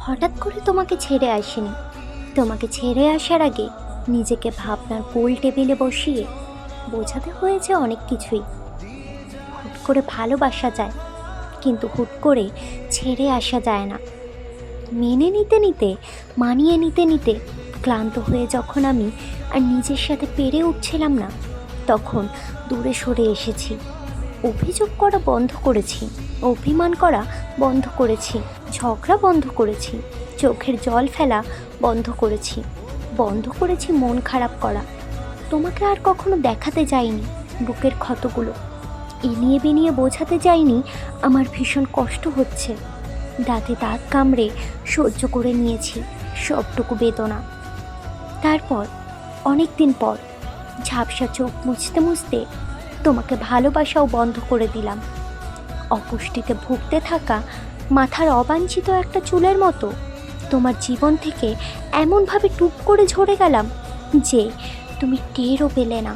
হঠাৎ করে তোমাকে ছেড়ে আসিনি। তোমাকে ছেড়ে আসার আগে নিজেকে ভাবনার গোল টেবিলে বসিয়ে বোঝাতে হয়েছে অনেক কিছুই। হুট করে ভালোবাসা যায়, কিন্তু হুট করে ছেড়ে আসা যায় না। মেনে নিতে নিতে, মানিয়ে নিতে নিতে ক্লান্ত হয়ে যখন আমি আর নিজের সাথে পেরে উঠছিলাম না, তখন দূরে সরে এসেছি। অভিযোগ করা বন্ধ করেছি, অভিমান করা বন্ধ করেছি, ঝগড়া বন্ধ করেছি, চোখের জল ফেলা বন্ধ করেছি, বন্ধ করেছি মন খারাপ করা। তোমাকে আর কখনো দেখাতে যাইনি বুকের ক্ষতগুলো, এনিয়ে বেনিয়ে বোঝাতে যাইনি আমার ভীষণ কষ্ট হচ্ছে। দাঁতে দাঁত কামড়ে সহ্য করে নিয়েছি সবটুকু বেদনা। তারপর অনেক দিন পর ঝাপসা চোখ মুছতে মুছতে তোমাকে ভালোবাসাও বন্ধ করে দিলাম। অপুষ্টিতে ভুগতে থাকা মাথার অবাঞ্ছিত একটা চুলের মতো তোমার জীবন থেকে এমনভাবে টুপ করে ঝরে গেলাম যে তুমি টেরও পেলে না।